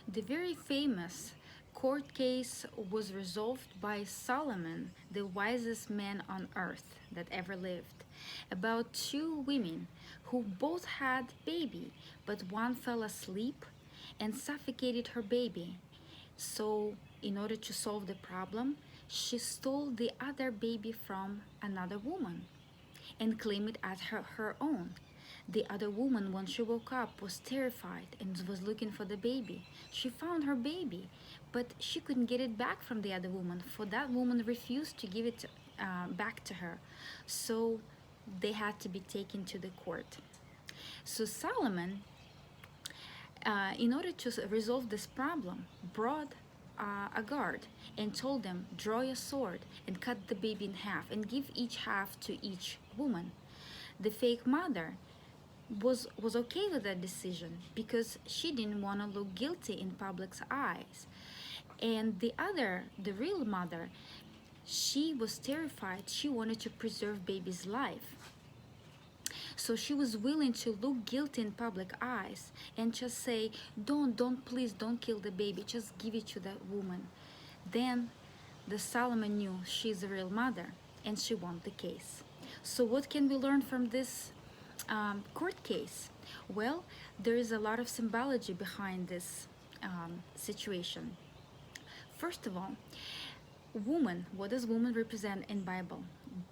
The very famous court case was resolved by Solomon, the wisest man on earth that ever lived, about two women who both had baby, but one fell asleep and suffocated her baby. So, in order to solve the problem, she stole the other baby from another woman and claimed it as her own. The other woman, when she woke up, was terrified and was looking for the baby. She found her baby, but she couldn't get it back from the other woman, for that woman refused to give it back to her. So they had to be taken to the court. So Solomon, in order to resolve this problem, brought a guard and told them, draw your sword and cut the baby in half and give each half to each woman. The fake mother was okay with that decision because she didn't want to look guilty in public's eyes. And the real mother, she was terrified. She wanted to preserve baby's life. So she was willing to look guilty in public eyes and just say, please don't kill the baby, just give it to that woman. Then the Solomon knew she's a real mother and she won the case. So what can we learn from this court case? Well, there is a lot of symbology behind this situation. First of all, woman, what does woman represent in Bible?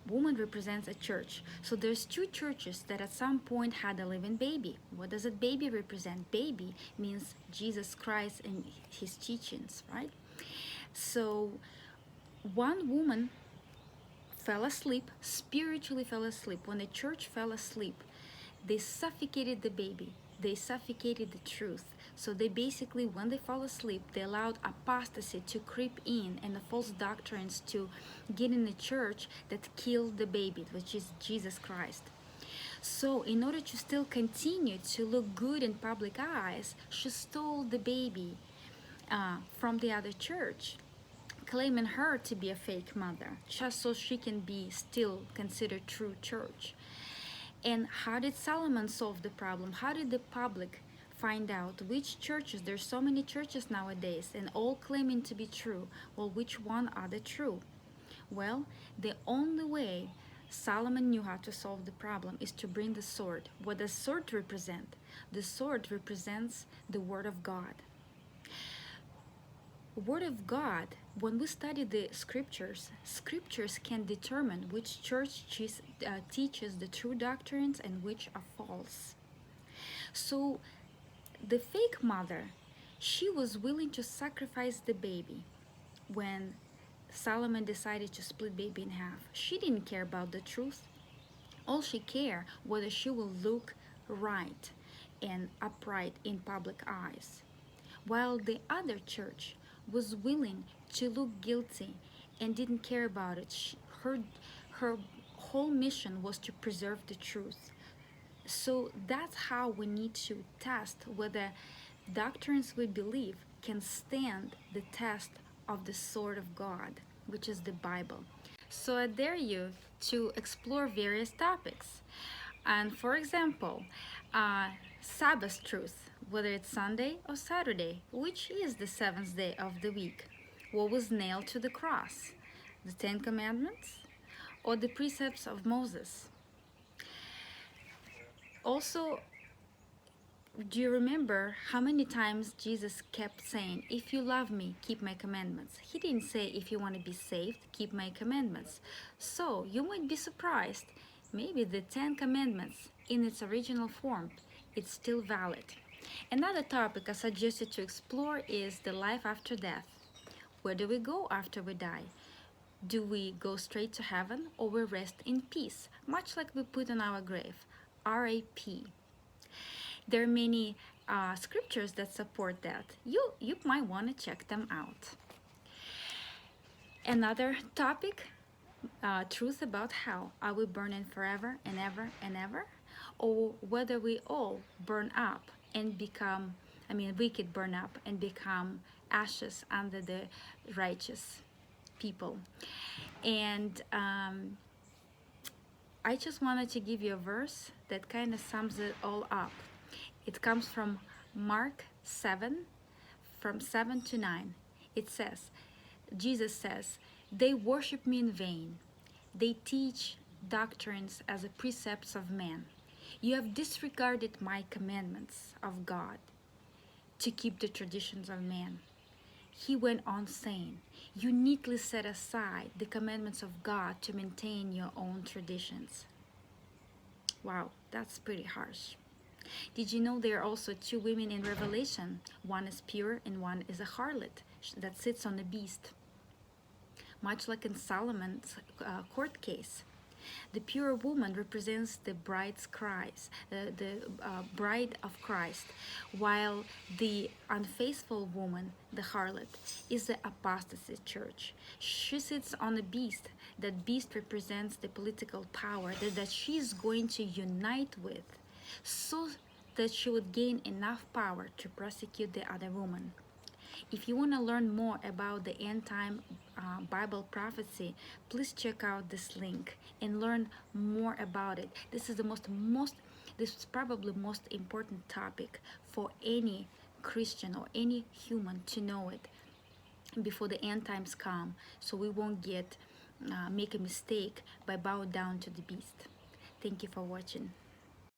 Woman represents a church. So there's two churches that at some point had a living baby. What does a baby represent? Baby means Jesus Christ and his teachings, right? So one woman fell asleep, spiritually fell asleep. When the church fell asleep, they suffocated the baby. They suffocated the truth. So they basically, when they fall asleep, they allowed apostasy to creep in and the false doctrines to get in the church that killed the baby, which is Jesus Christ. So in order to still continue to look good in public eyes, she stole the baby from the other church, claiming her to be a fake mother, just so she can be still considered true church. And how did Solomon solve the problem? How did the public find out which churches? There's so many churches nowadays and all claiming to be true. Well, which one are the true? Well, the only way Solomon knew how to solve the problem is to bring the sword. What does sword represent? The sword represents the word of God. Word of God, when we study the scriptures can determine which church teaches the true doctrines and which are false. So the fake mother, she was willing to sacrifice the baby when Solomon decided to split baby in half. She didn't care about the truth. All she cared whether she will look right and upright in public eyes. While the other church was willing to look guilty and didn't care about it. Her whole mission was to preserve the truth. So that's how we need to test whether doctrines we believe can stand the test of the sword of God, which is the Bible. So I dare you to explore various topics. And for example, Sabbath truth, whether it's Sunday or Saturday, which is the seventh day of the week? What was nailed to the cross? The Ten Commandments or the precepts of Moses? Also, do you remember how many times Jesus kept saying, if you love me, keep my commandments? He didn't say, if you want to be saved, keep my commandments. So you might be surprised, maybe the Ten Commandments in its original form, it's still valid. Another topic I suggest you to explore is the life after death. Where do we go after we die? Do we go straight to heaven or we rest in peace, much like we put on our grave, R.A.P. There are many scriptures that support that. You might want to check them out. Another topic, truth about hell. Are we burning forever and ever and ever? Or whether we all burn up and become, wicked burn up and become ashes under the righteous people. And I just wanted to give you a verse that kind of sums it all up. It comes from Mark 7, from 7 to 9, it says, Jesus says, they worship me in vain. They teach doctrines as the precepts of men. You have disregarded my commandments of God to keep the traditions of man. He went on saying, you neatly set aside the commandments of God to maintain your own traditions. Wow, that's pretty harsh. Did you know there are also two women in Revelation? One is pure and one is a harlot that sits on a beast, much like in Solomon's court case. The pure woman represents the bride of Christ, while the unfaithful woman, the harlot, is the apostate church. She sits on a beast. That beast represents the political power that she is going to unite with, so that she would gain enough power to prosecute the other woman. If you want to learn more about the end time Bible prophecy, please check out this link and learn more about it. This is this is probably most important topic for any Christian or any human to know it before the end times come, so we won't make a mistake by bowing down to the beast. Thank you for watching.